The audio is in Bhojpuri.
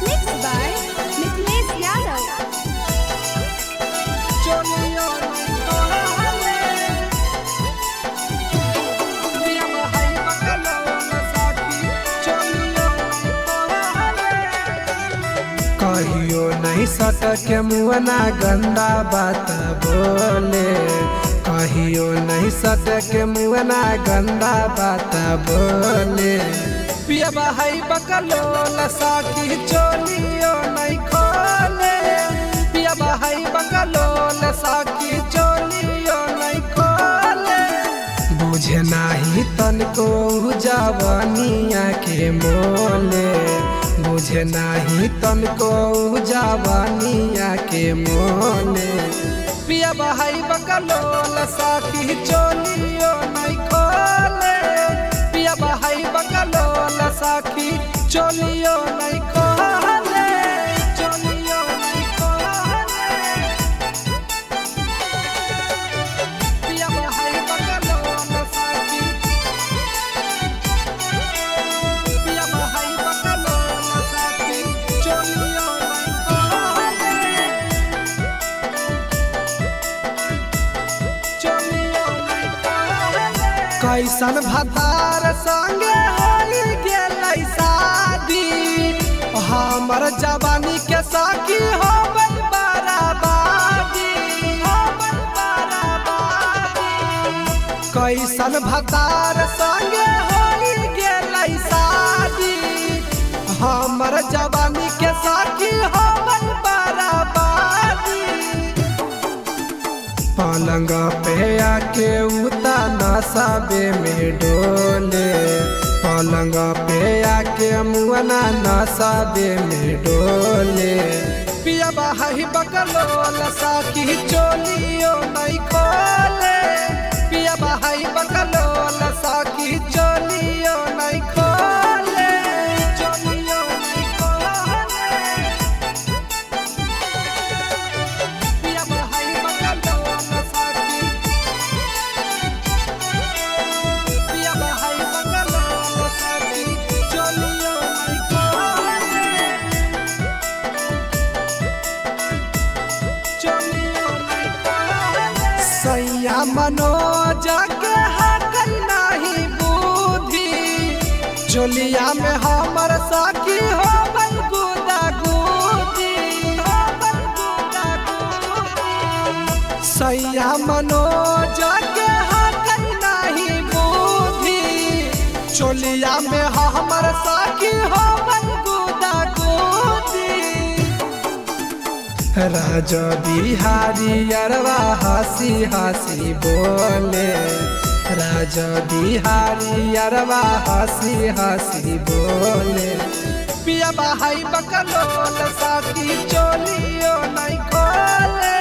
Mixed by Nikhilesh Yadav. कहियो नहीं सटके मुअना गंदा बात बोले, कहियो नहीं सटके मुअना गंदा बात बोले। पिया भाई बकलो लसाकी चोलियो नहीं खोले, पिया भाई बकलो लसाकी चोलियो नहीं खोले। बुझे नाही तनको जवानिया के मोले, बुझे नाही तनको जवानिया के मोले। पिया भाई बकलो लसाकी चोलियो नहीं खोले, पिया भाई बकलो लसाकी चोलियो नहीं खोले, चोलियो नहीं खोले। पिया भाई बकलो लसाकी, पिया भाई बकलो लसाकी चोलियो नहीं खोले, चोलियो नहीं खोले। कैसन भतार संगे होई गेलै शादी, हमर जवानी के साकी हो बराबादी, हो बराबादी। कैसन भतार संगे होई गेलै शादी, हमर जवानी के साकी हो बराबादी। पलंग पे आके उता नसाबे में डोले, पलंग पे आके मुअना नसाबे में डोले। पिया भाई बकलो लसाकी चोलियो नहीं खोले, पिया भाई बकलो लसाकी चोलियो नहीं खोले, चोलियो नहीं खोले। पिया भाई बकलो लसाकी, पिया भाई बकलो लसाकी चोलियो नहीं खोले, चोलियो नहीं खोले। सैया मनोज के हकल नहीं बुद्धि, चोलिया में हमर साकी हो बल गुदा गुदी, हो बल गुदा गुदी। सैया मनोज के हकल नहीं बुद्धि, चोलिया में हमर साकी हो बल गुदा गुदी। राजा बिहारी अरवा हंसी हंसी बोले, राजा बिहारी अरवा हंसी हंसी बोले। पिया भाई बकलो लसाकी चोलियो नहीं खोले,